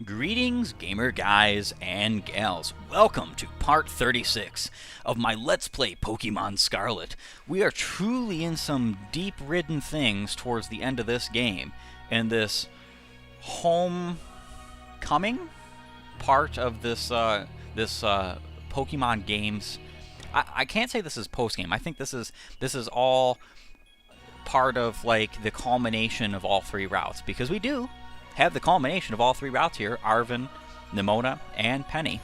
Greetings, gamer guys and gals. Welcome to part 36 of my Let's Play Pokémon Scarlet. We are truly in some deep-ridden things towards the end of this game, in this homecoming part of this Pokemon games. I can't say this is post-game. I think this is all part of like the culmination of all three routes, because we do have the culmination of all three routes here: Arven, Nimona, and Penny.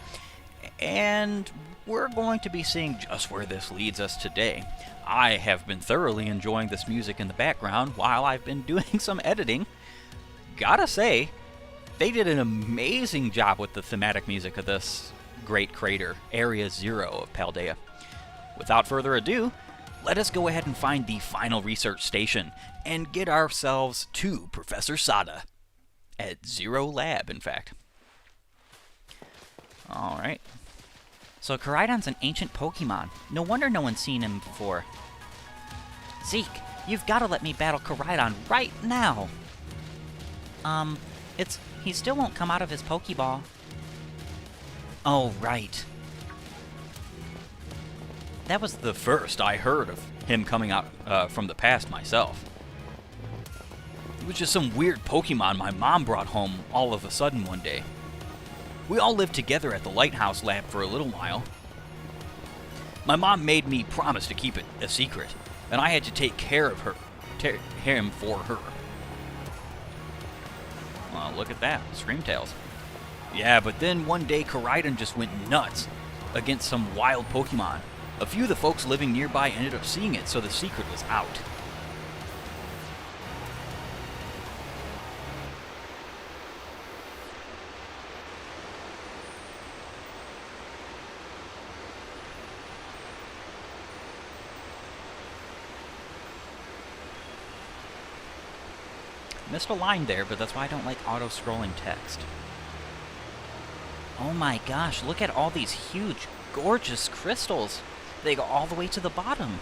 And we're going to be seeing just where this leads us today. I have been thoroughly enjoying this music in the background while I've been doing some editing. Gotta say, they did an amazing job with the thematic music of this great crater, Area 0 of Paldea. Without further ado, let us go ahead and find the final research station and get ourselves to Professor Sada. At Zero Lab, in fact. Alright. So Koraidon's an ancient Pokemon. No wonder no one's seen him before. Zeke, you've got to let me battle Koraidon right now. He still won't come out of his Pokeball. Oh, right. That was the first I heard of him coming out from the past myself. It was just some weird Pokemon my mom brought home all of a sudden one day. We all lived together at the Lighthouse Lab for a little while. My mom made me promise to keep it a secret, and I had to take care of him for her. Well, look at that, Screamtails. Yeah, but then one day Koraidon just went nuts against some wild Pokemon. A few of the folks living nearby ended up seeing it, so the secret was out. Missed a line there, but that's why I don't like auto-scrolling text. Oh my gosh, look at all these huge, gorgeous crystals. They go all the way to the bottom.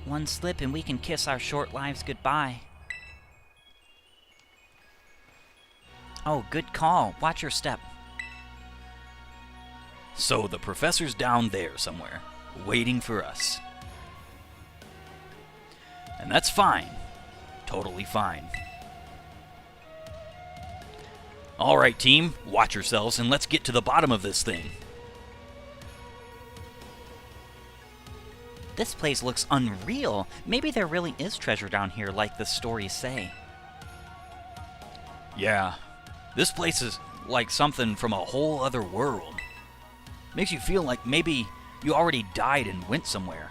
One slip and we can kiss our short lives goodbye. Oh, good call. Watch your step. So the professor's down there somewhere, waiting for us. And that's fine. Totally fine. Alright, team, watch yourselves and let's get to the bottom of this thing. This place looks unreal. Maybe there really is treasure down here like the stories say. Yeah, this place is like something from a whole other world. Makes you feel like maybe you already died and went somewhere.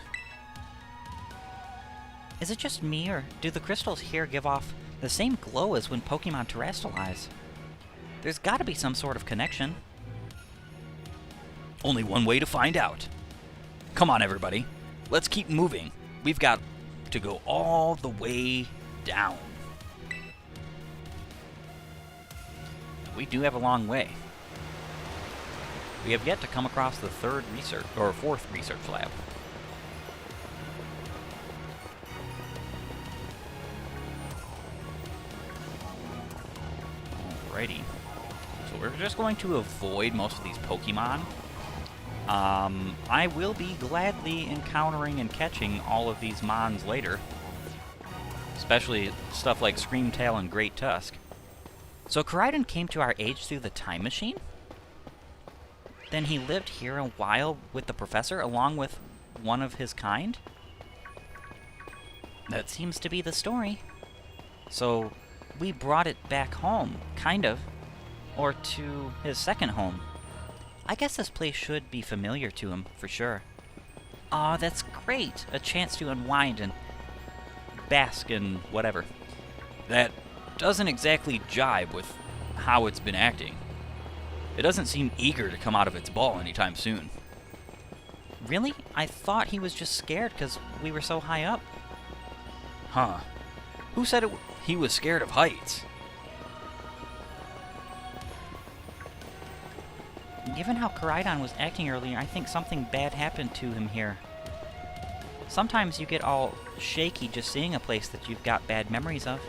Is it just me, or do the crystals here give off the same glow as when Pokemon terrestrialize? There's gotta be some sort of connection. Only one way to find out. Come on, everybody. Let's keep moving. We've got to go all the way down. We do have a long way. We have yet to come across the fourth research lab. Alrighty. So we're just going to avoid most of these Pokemon. I will be gladly encountering and catching all of these Mons later. Especially stuff like Screamtail and Great Tusk. So Koraidon came to our age through the time machine? Then he lived here a while with the professor along with one of his kind? That seems to be the story. So we brought it back home, kind of. Or to his second home. I guess this place should be familiar to him, for sure. Aw, that's great! A chance to unwind and bask in whatever. That doesn't exactly jibe with how it's been acting. It doesn't seem eager to come out of its ball anytime soon. Really? I thought he was just scared because we were so high up. Huh. Who said he was scared of heights? Given how Koraidon was acting earlier, I think something bad happened to him here. Sometimes you get all shaky just seeing a place that you've got bad memories of.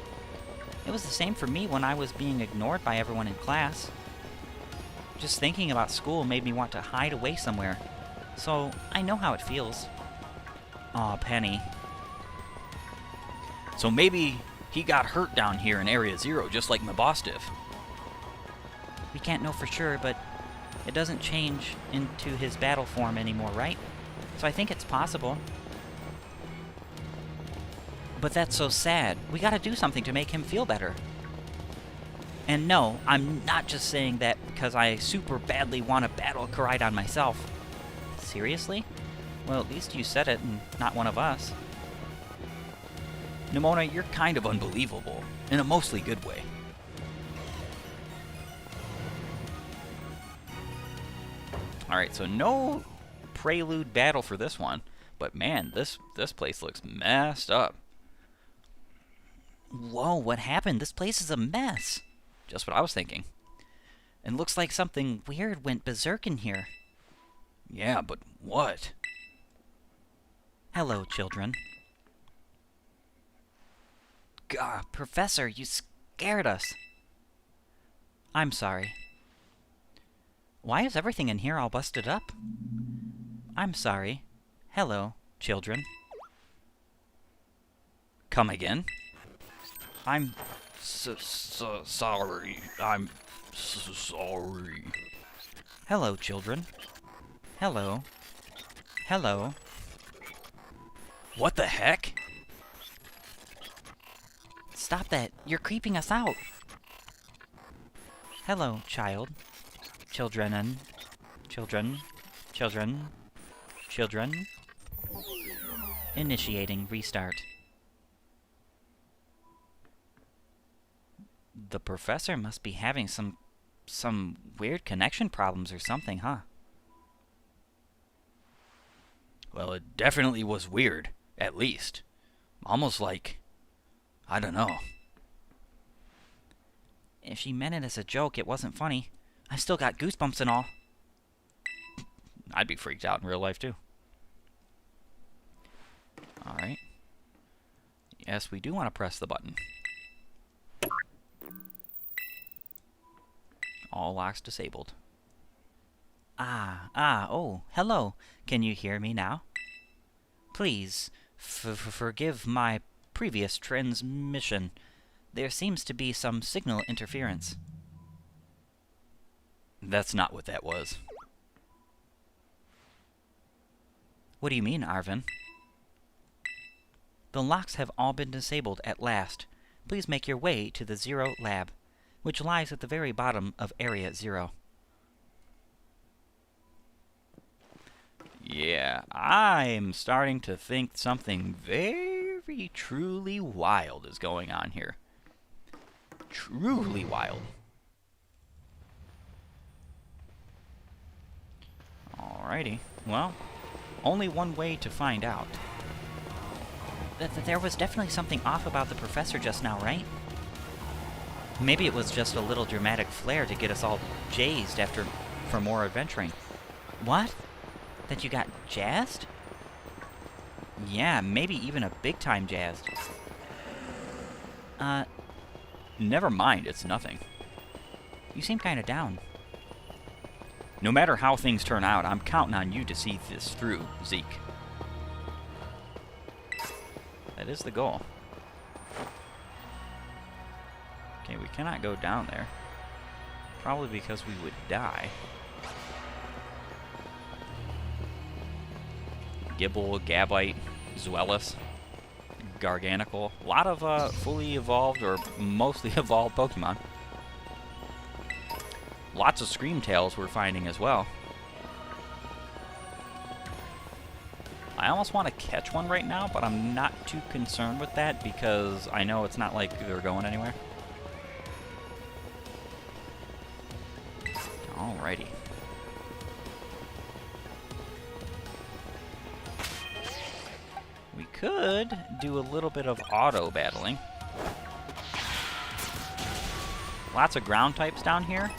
It was the same for me when I was being ignored by everyone in class. Just thinking about school made me want to hide away somewhere. So, I know how it feels. Aw, Penny. So maybe he got hurt down here in Area Zero, just like my boss did. We can't know for sure, but it doesn't change into his battle form anymore, right? So I think it's possible. But that's so sad. We gotta do something to make him feel better. And no, I'm not just saying that because I super badly want to battle Koraidon myself. Seriously? Well, at least you said it and not one of us. Nimona, you're kind of unbelievable, in a mostly good way. Alright, so no prelude battle for this one, but man, this place looks messed up. Whoa, what happened? This place is a mess. Just what I was thinking. And looks like something weird went berserk in here. Yeah, but what? Hello, children. God, Professor, you scared us. I'm sorry. Why is everything in here all busted up? I'm sorry. Hello, children. Come again? I'm sorry. I'm sorry. Hello, children. Hello. Hello. What the heck? Stop that. You're creeping us out. Hello, child. Children. Children. Children. Children. Initiating restart. The professor must be having some weird connection problems or something, huh? Well, it definitely was weird, at least. Almost like, I don't know. If she meant it as a joke, it wasn't funny. I still got goosebumps and all. I'd be freaked out in real life, too. Alright. Yes, we do want to press the button. All locks disabled. Oh, hello. Can you hear me now? Please, forgive my previous transmission. There seems to be some signal interference. That's not what that was. What do you mean, Arvin? The locks have all been disabled at last. Please make your way to the Zero Lab, which lies at the very bottom of Area Zero. Yeah, I'm starting to think something very truly wild is going on here. Truly wild. Alrighty, well, only one way to find out. There was definitely something off about the professor just now, right? Maybe it was just a little dramatic flair to get us all jazzed for more adventuring. What? That you got jazzed? Yeah, maybe even a big time jazzed. Never mind, it's nothing. You seem kinda down. No matter how things turn out, I'm counting on you to see this through, Zeke. That is the goal. Okay, we cannot go down there. Probably because we would die. Gibble, Gabite, Zweilous, Garganical. A lot of fully evolved or mostly evolved Pokemon. Lots of Screamtails we're finding as well. I almost want to catch one right now, but I'm not too concerned with that because I know it's not like they're going anywhere. Alrighty. We could do a little bit of auto battling. Lots of ground types down here.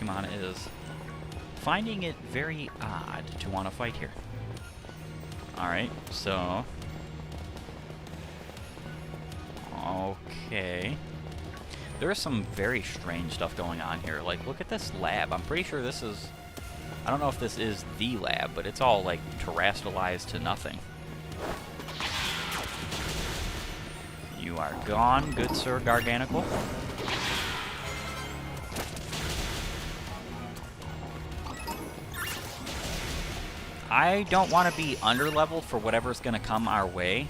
Pokemon is finding it very odd to want to fight here. Alright, so... Okay. There's some very strange stuff going on here. Like, look at this lab. I'm pretty sure this is... I don't know if this is the lab, but it's all, like, terrestrialized to nothing. You are gone, good Sir Garganicle. I don't want to be under-leveled for whatever's going to come our way.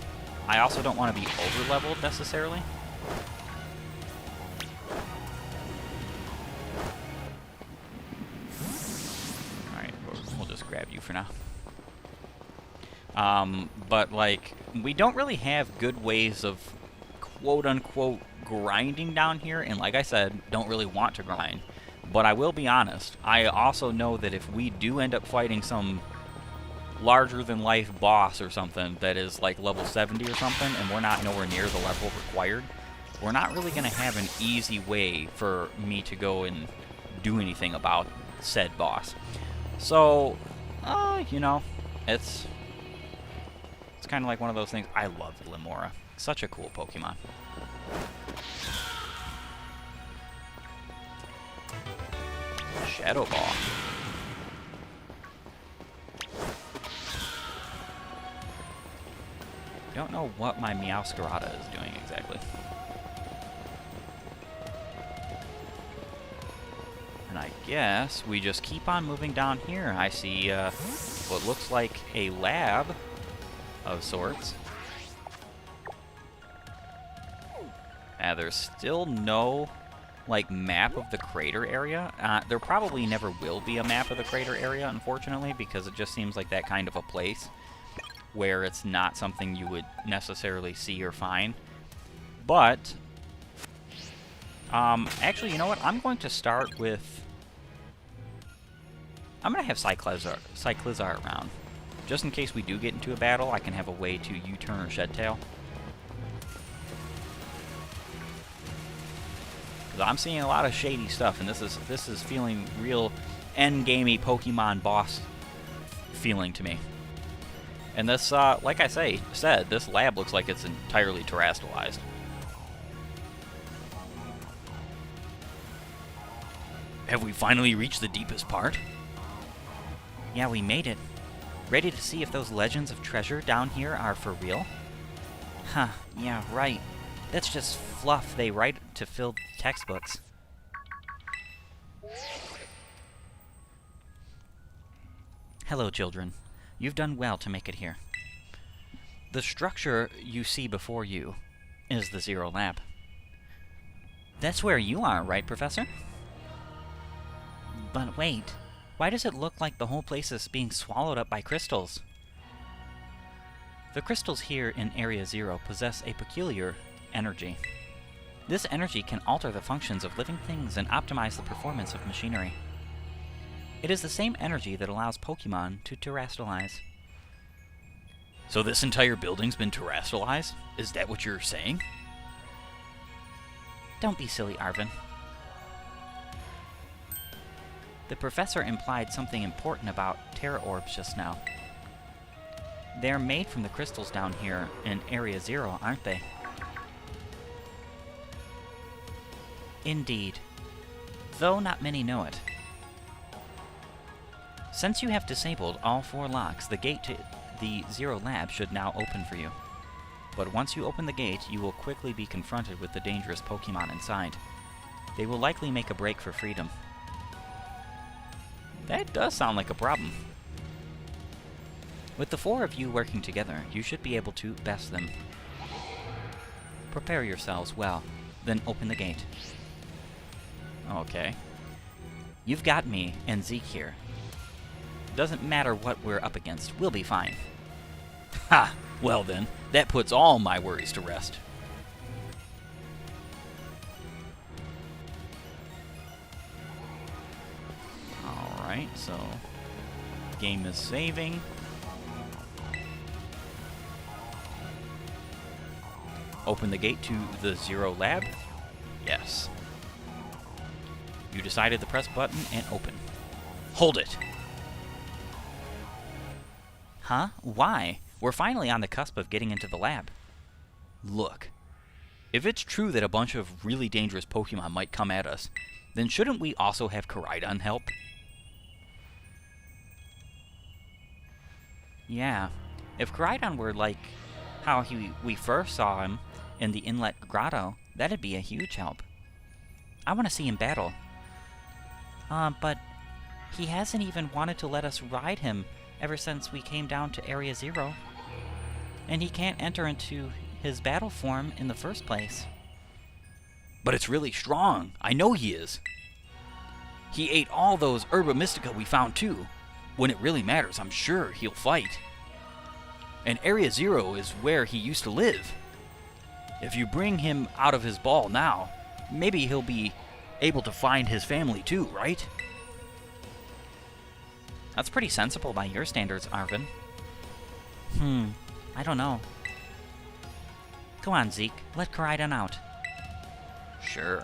I also don't want to be over-leveled, necessarily. Alright, we'll just grab you for now. But, like, we don't really have good ways of quote-unquote grinding down here, and like I said, don't really want to grind. But I will be honest, I also know that if we do end up fighting some larger-than-life boss or something that is like level 70 or something, and we're not nowhere near the level required, we're not really going to have an easy way for me to go and do anything about said boss. So, you know, it's kind of like one of those things. I love Limora. Such a cool Pokemon. Shadow Ball. Don't know what my Meowscarada is doing exactly. And I guess we just keep on moving down here. I see what looks like a lab of sorts. There's still no, like, map of the crater area. There probably never will be a map of the crater area, unfortunately, because it just seems like that kind of a place where it's not something you would necessarily see or find. But, actually, you know what? I'm going to start with... I'm going to have Cyclizar around. Just in case we do get into a battle, I can have a way to U-turn or Shed Tail. I'm seeing a lot of shady stuff, and this is feeling real endgamey Pokemon boss feeling to me. And this, like I said, this lab looks like it's entirely terrestrialized. Have we finally reached the deepest part? Yeah, we made it. Ready to see if those legends of treasure down here are for real? Huh, yeah, right. That's just fluff they write to fill textbooks. Hello, children. You've done well to make it here. The structure you see before you is the Zero Lab. That's where you are, right, Professor? But wait, why does it look like the whole place is being swallowed up by crystals? The crystals here in Area Zero possess a peculiar energy. This energy can alter the functions of living things and optimize the performance of machinery. It is the same energy that allows Pokemon to terrestrialize. So this entire building's been terrestrialized? Is that what you're saying? Don't be silly, Arvin. The professor implied something important about Terra Orbs just now. They're made from the crystals down here in Area Zero, aren't they? Indeed, though not many know it. Since you have disabled all 4 locks, the gate to the Zero Lab should now open for you. But once you open the gate, you will quickly be confronted with the dangerous Pokemon inside. They will likely make a break for freedom. That does sound like a problem. With the 4 of you working together, you should be able to best them. Prepare yourselves well, then open the gate. Okay. You've got me and Zeke here. Doesn't matter what we're up against, we'll be fine. Ha! Well then, that puts all my worries to rest. Alright, so... game is saving. Open the gate to the Zero Lab? Yes. You decided to press button and open. Hold it. Huh? Why? We're finally on the cusp of getting into the lab. Look. If it's true that a bunch of really dangerous Pokemon might come at us, then shouldn't we also have Koraidon help? Yeah. If Koraidon were like how we first saw him in the Inlet Grotto, that'd be a huge help. I want to see him battle. But he hasn't even wanted to let us ride him ever since we came down to Area 0. And he can't enter into his battle form in the first place. But it's really strong. I know he is. He ate all those Herba Mystica we found too. When it really matters, I'm sure he'll fight. And Area 0 is where he used to live. If you bring him out of his ball now, maybe he'll be able to find his family too, right? That's pretty sensible by your standards, Arvin. I don't know. Go on, Zeke. Let Koraidon out. Sure.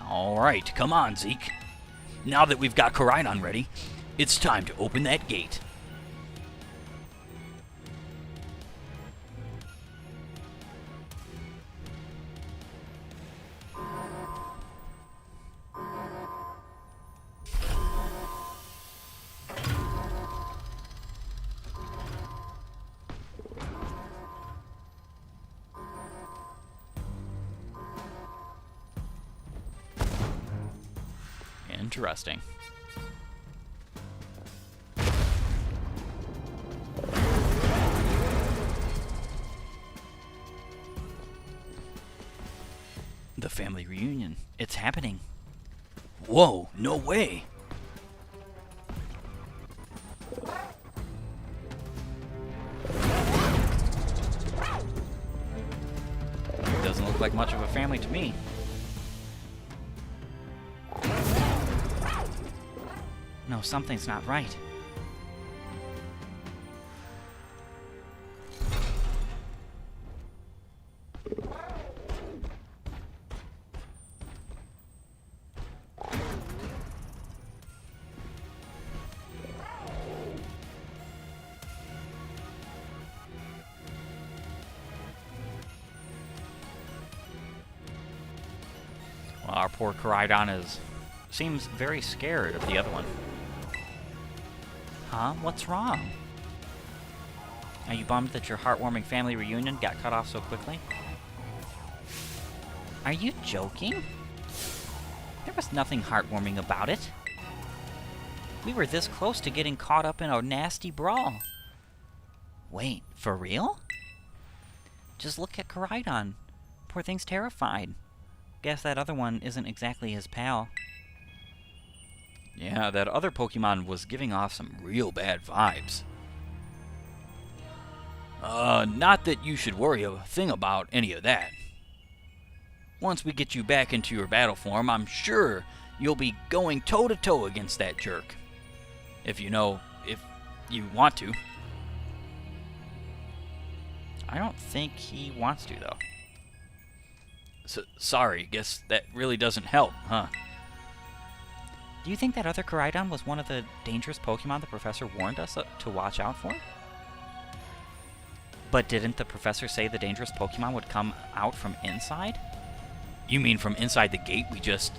Alright, come on, Zeke. Now that we've got Koraidon ready, it's time to open that gate. Interesting. The family reunion. It's happening. Whoa, no way. Doesn't look like much of a family to me. No, something's not right. Well, our poor Koraidon seems very scared of the other one. Huh? What's wrong? Are you bummed that your heartwarming family reunion got cut off so quickly? Are you joking? There was nothing heartwarming about it. We were this close to getting caught up in a nasty brawl. Wait, for real? Just look at Koraidon. Poor thing's terrified. Guess that other one isn't exactly his pal. Yeah, that other Pokemon was giving off some real bad vibes. Not that you should worry a thing about any of that. Once we get you back into your battle form, I'm sure you'll be going toe-to-toe against that jerk. If you want to. I don't think he wants to, though. Sorry, guess that really doesn't help, huh? Do you think that other Koraidon was one of the dangerous Pokemon the professor warned us to watch out for? But didn't the professor say the dangerous Pokemon would come out from inside? You mean from inside the gate we just...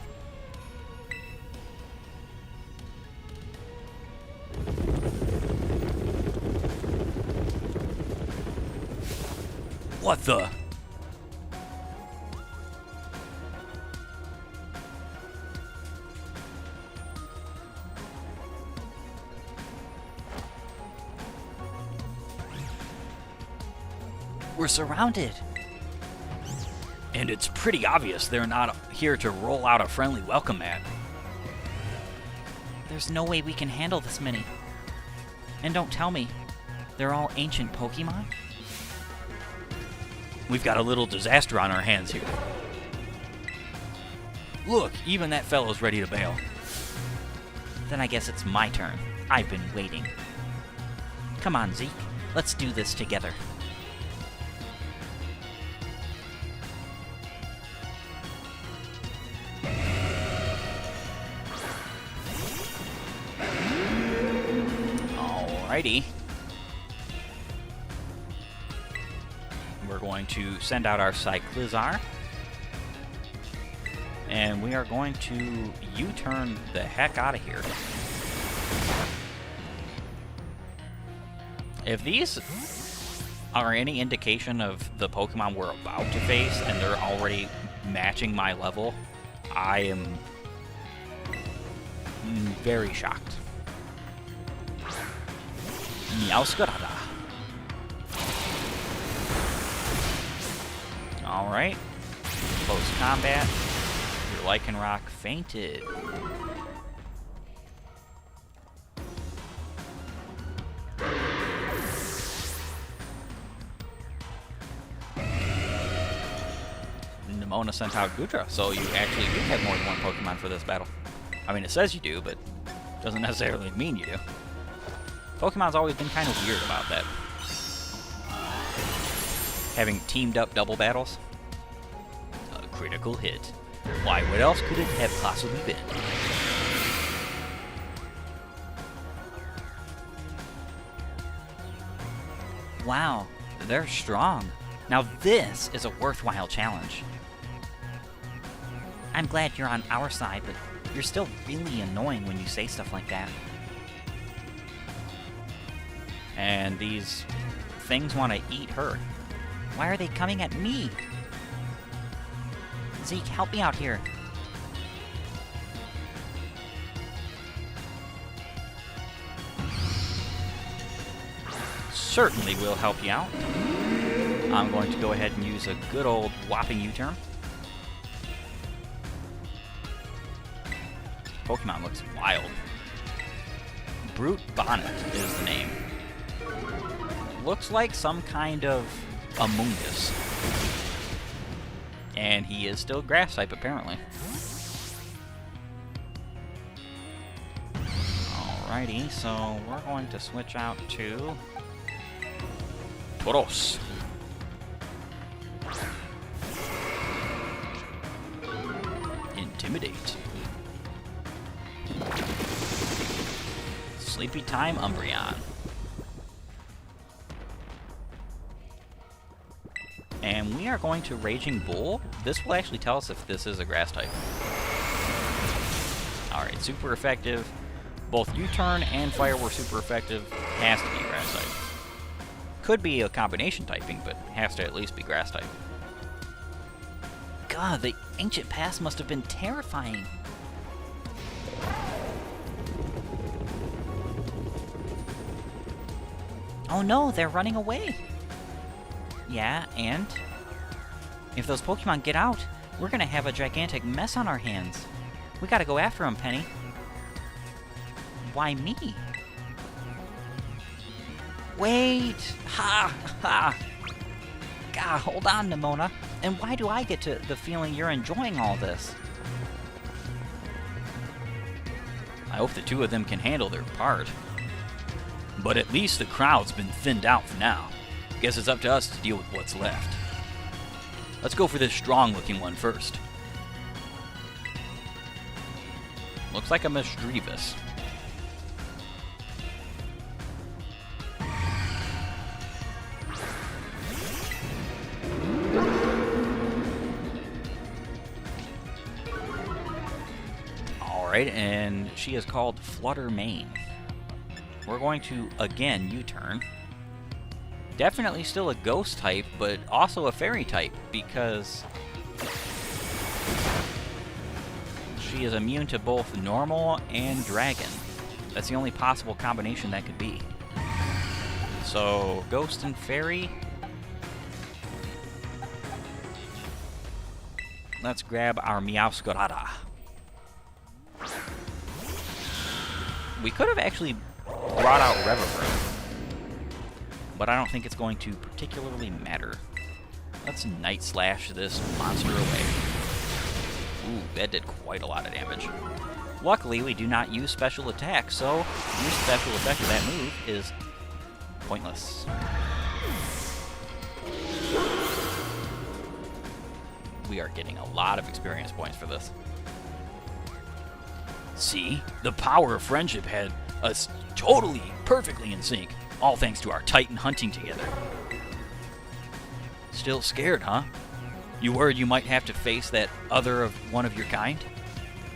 What the... We're surrounded. And it's pretty obvious they're not here to roll out a friendly welcome mat. There's no way we can handle this many. And don't tell me, they're all ancient Pokemon? We've got a little disaster on our hands here. Look, even that fellow's ready to bail. Then I guess it's my turn. I've been waiting. Come on, Zeke. Let's do this together. Alrighty. We're going to send out our Cyclizar. And we are going to U-turn the heck out of here. If these are any indication of the Pokemon we're about to face and they're already matching my level, I am very shocked. Meowscarada. Alright. Close combat. Your Lycanroc fainted. Nimona sent out Goodra, so you actually do have more than one Pokemon for this battle. I mean, it says you do, but doesn't necessarily mean you do. Pokemon's always been kind of weird about that. Having teamed up double battles. A critical hit. Why, what else could it have possibly been? Wow, they're strong. Now this is a worthwhile challenge. I'm glad you're on our side, but you're still really annoying when you say stuff like that. And these things want to eat her. Why are they coming at me? Zeke, help me out here. Certainly will help you out. I'm going to go ahead and use a good old whopping U-turn. Pokemon looks wild. Brute Bonnet is the name. Looks like some kind of Amoonguss. And he is still grass type, apparently. Alrighty, so we're going to switch out to Tauros. Intimidate. Sleepy Time Umbreon. And we are going to Raging Bull. This will actually tell us if this is a grass type. Alright, super effective. Both U-turn and fire were super effective. Has to be grass type. Could be a combination typing, but has to at least be grass type. God, the ancient past must have been terrifying. Oh no, they're running away. Yeah, and if those Pokemon get out, we're gonna have a gigantic mess on our hands. We gotta go after them, Penny. Why me? Wait! Ha! Ha! God, hold on, Nimona. And why do I get to the feeling you're enjoying all this? I hope the two of them can handle their part. But at least the crowd's been thinned out for now. Guess it's up to us to deal with what's left. Let's go for this strong-looking one first. Looks like a Misdreavus. Alright, and she is called Flutter Mane. We're going to, again, U-turn. Definitely still a ghost type, but also a fairy type, because she is immune to both normal and dragon. That's the only possible combination that could be. So, ghost and fairy. Let's grab our Meowscarada. We could have actually brought out Revavroom, but I don't think it's going to particularly matter. Let's Night Slash this monster away. Ooh, that did quite a lot of damage. Luckily, we do not use special attack, so your special effect of that move is Pointless. We are getting a lot of experience points for this. See? The power of friendship had us totally, perfectly in sync. All thanks to our titan hunting together. Still scared, huh? You worried you might have to face that other of one of your kind?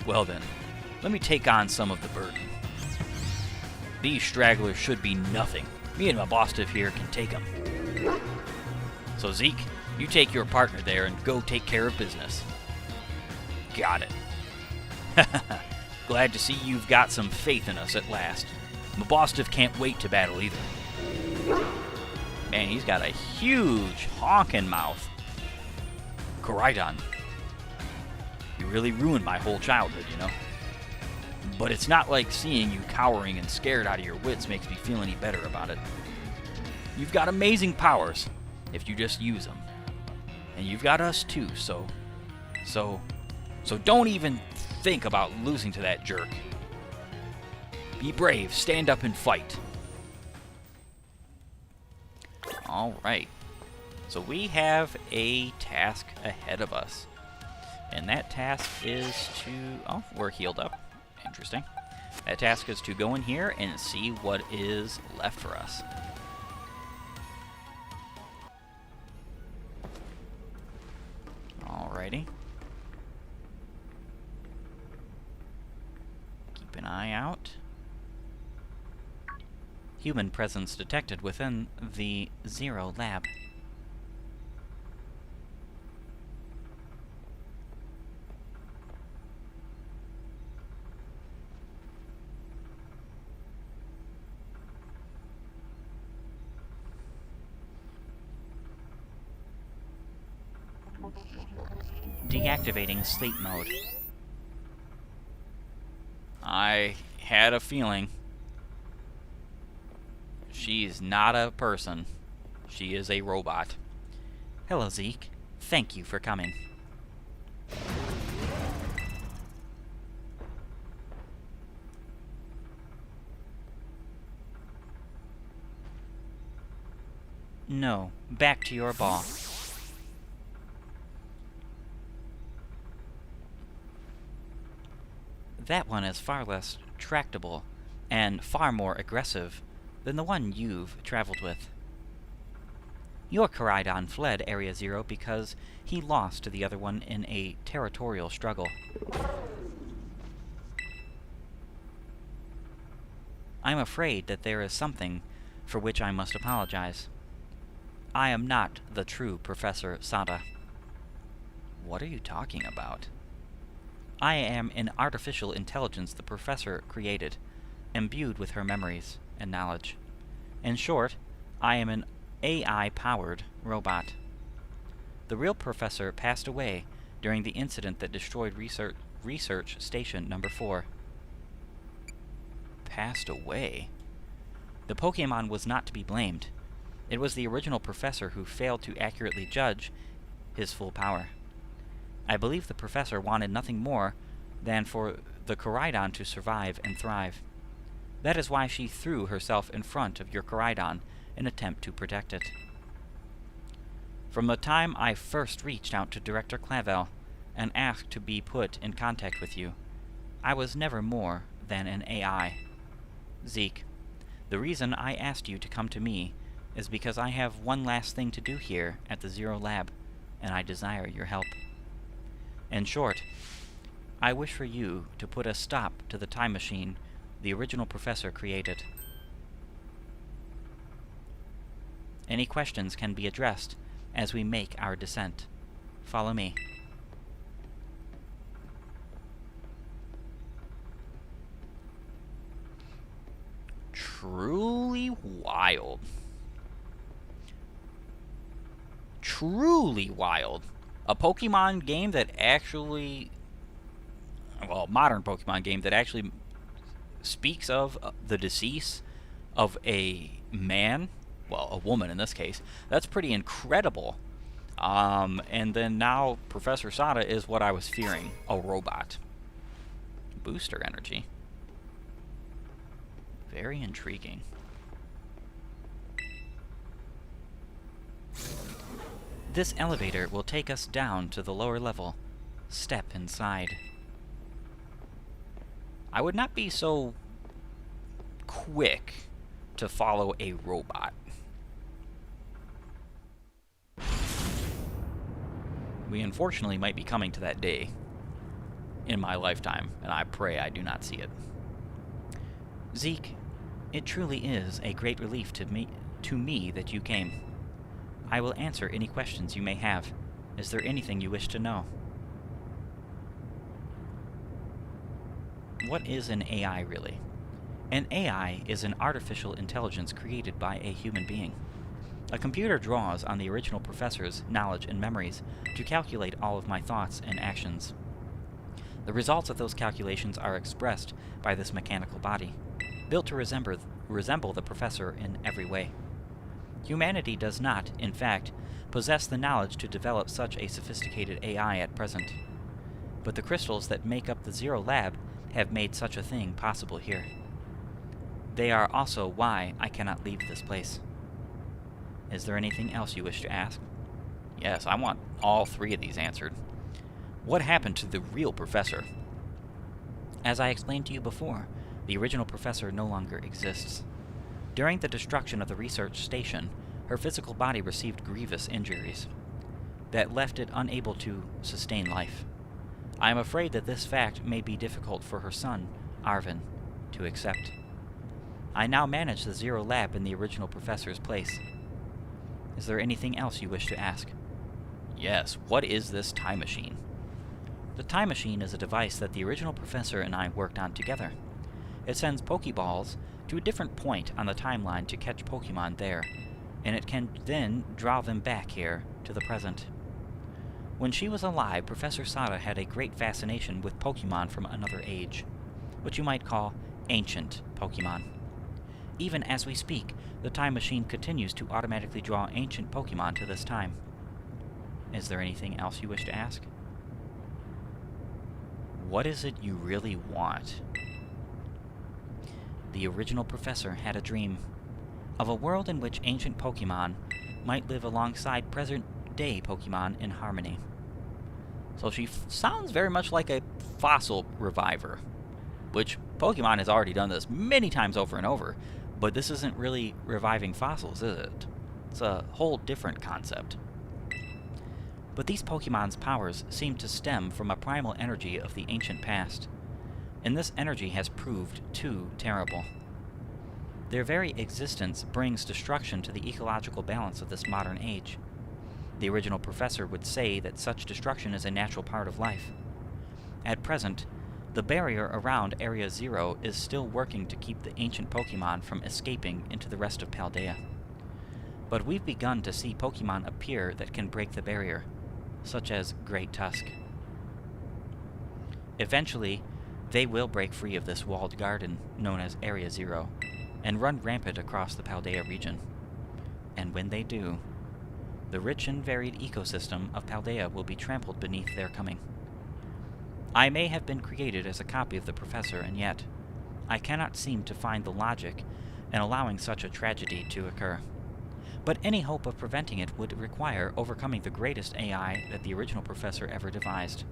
Well then, let me take on some of the burden. These stragglers should be nothing. Me and my boss here can take them. So Zeke, you take your partner there and go take care of business. Got it. Glad to see you've got some faith in us at last. Mabostiff can't wait to battle either. Man, he's got a huge honking mouth. Koraidon. You really ruined my whole childhood, you know? But it's not like seeing you cowering and scared out of your wits makes me feel any better about it. You've got amazing powers, if you just use them. And you've got us too, so don't even think about losing to that jerk. Be brave, stand up and fight. Alright. So we have a task ahead of us. And that task is to... Oh, we're healed up. Interesting. That task is to go in here and see what is left for us. Alrighty. Keep an eye out. Human presence detected within the Zero Lab. Deactivating sleep mode. I had a feeling. She's not a person. She is a robot. Hello, Zeke. Thank you for coming. No, back to your ball. That one is far less tractable and far more aggressive than the one you've traveled with. Your Koraidon fled Area Zero because he lost to the other one in a territorial struggle. I'm afraid that there is something for which I must apologize. I am not the true Professor Sada. What are you talking about? I am an artificial intelligence the Professor created, imbued with her memories and knowledge. In short, I am an AI-powered robot. The real Professor passed away during the incident that destroyed Research Station Number 4. Passed away? The Pokémon was not to be blamed. It was the original Professor who failed to accurately judge his full power. I believe the Professor wanted nothing more than for the Koraidon to survive and thrive. That is why she threw herself in front of your Koraidon in an attempt to protect it. From the time I first reached out to Director Clavel and asked to be put in contact with you, I was never more than an AI. Zeke, the reason I asked you to come to me is because I have one last thing to do here at the Zero Lab, and I desire your help. In short, I wish for you to put a stop to the time machine the original Professor created. Any questions can be addressed as we make our descent. Follow me. Truly wild. Truly wild. A Pokemon game that actually... Well, a modern Pokemon game that actually speaks of the decease of a man, well, a woman in this case. That's pretty incredible. And then now Professor Sada is what I was fearing, a robot. Booster energy. Very intriguing. This elevator will take us down to the lower level. Step inside. I would not be so quick to follow a robot. We unfortunately might be coming to that day in my lifetime, and I pray I do not see it. Zeke, it truly is a great relief to me that you came. I will answer any questions you may have. Is there anything you wish to know? What is an AI really? An AI is an artificial intelligence created by a human being. A computer draws on the original professor's knowledge and memories to calculate all of my thoughts and actions. The results of those calculations are expressed by this mechanical body, built to resemble the professor in every way. Humanity does not, in fact, possess the knowledge to develop such a sophisticated AI at present. But the crystals that make up the Zero Lab have made such a thing possible here. They are also why I cannot leave this place. Is there anything else you wish to ask? Yes, I want all three of these answered. What happened to the real professor? As I explained to you before, the original professor no longer exists. During the destruction of the research station, her physical body received grievous injuries that left it unable to sustain life. I am afraid that this fact may be difficult for her son, Arvin, to accept. I now manage the Zero Lab in the original professor's place. Is there anything else you wish to ask? Yes, what is this time machine? The time machine is a device that the original professor and I worked on together. It sends Pokeballs to a different point on the timeline to catch Pokemon there, and it can then draw them back here to the present. When she was alive, Professor Sada had a great fascination with Pokemon from another age, what you might call ancient Pokemon. Even as we speak, the time machine continues to automatically draw ancient Pokemon to this time. Is there anything else you wish to ask? What is it you really want? The original professor had a dream of a world in which ancient Pokemon might live alongside present-day Pokemon in harmony. So she sounds very much like a fossil reviver, which Pokemon has already done this many times over and over, but this isn't really reviving fossils, is it? It's a whole different concept. But these Pokemon's powers seem to stem from a primal energy of the ancient past, and this energy has proved too terrible. Their very existence brings destruction to the ecological balance of this modern age. The original professor would say that such destruction is a natural part of life. At present, the barrier around Area Zero is still working to keep the ancient Pokemon from escaping into the rest of Paldea. But we've begun to see Pokemon appear that can break the barrier, such as Great Tusk. Eventually, they will break free of this walled garden known as Area Zero and run rampant across the Paldea region. And when they do, the rich and varied ecosystem of Paldea will be trampled beneath their coming. I may have been created as a copy of the professor, and yet I cannot seem to find the logic in allowing such a tragedy to occur. But any hope of preventing it would require overcoming the greatest AI that the original professor ever devised.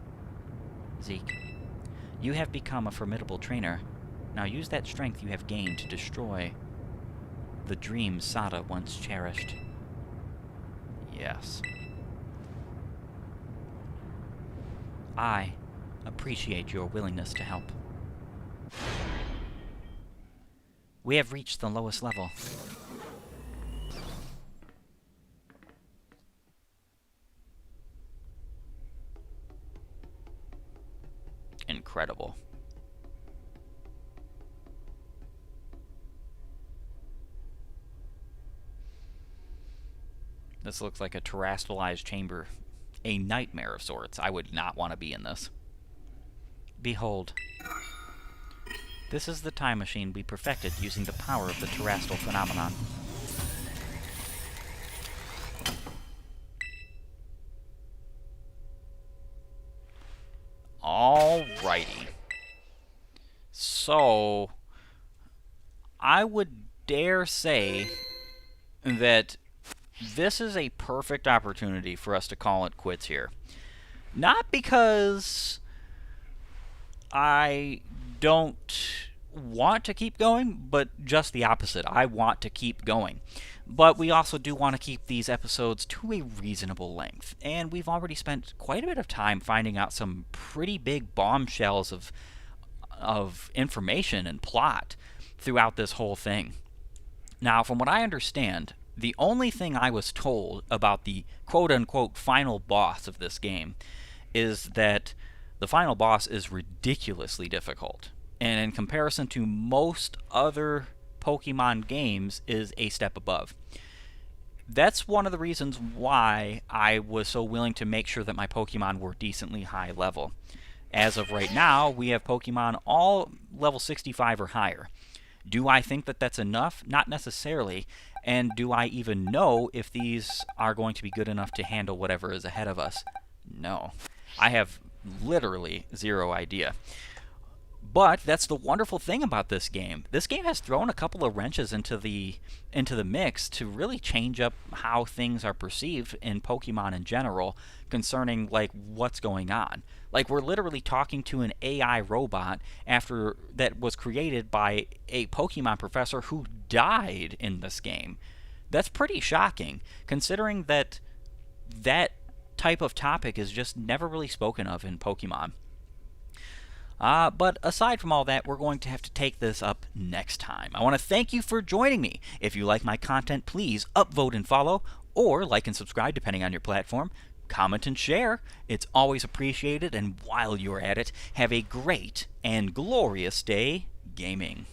Zeke, you have become a formidable trainer. Now use that strength you have gained to destroy the dream Sada once cherished. Yes. I appreciate your willingness to help. We have reached the lowest level. Incredible. This looks like a terrestrialized chamber. A nightmare of sorts. I would not want to be in this. Behold. This is the time machine we perfected using the power of the terrestrial phenomenon. Alrighty. So, I would dare say that this is a perfect opportunity for us to call it quits here. Not because I don't want to keep going, but just the opposite. I want to keep going. But we also do want to keep these episodes to a reasonable length. And we've already spent quite a bit of time finding out some pretty big bombshells of information and plot throughout this whole thing. Now, from what I understand, the only thing I was told about the quote-unquote final boss of this game is that the final boss is ridiculously difficult, and in comparison to most other Pokemon games is a step above. That's one of the reasons why I was so willing to make sure that my Pokemon were decently high level. As of right now, we have Pokemon all level 65 or higher. Do I think that that's enough? Not necessarily. And do I even know if these are going to be good enough to handle whatever is ahead of us? No. I have literally zero idea. But that's the wonderful thing about this game. This game has thrown a couple of wrenches into the mix to really change up how things are perceived in Pokemon in general concerning like what's going on. Like we're literally talking to an AI robot after that was created by a Pokemon professor who died in this game. That's pretty shocking considering that that type of topic is just never really spoken of in Pokemon. But aside from all that, we're going to have to take this up next time. I want to thank you for joining me. If you like my content, please upvote and follow, or like and subscribe depending on your platform. Comment and share. It's always appreciated, and while you're at it, have a great and glorious day gaming.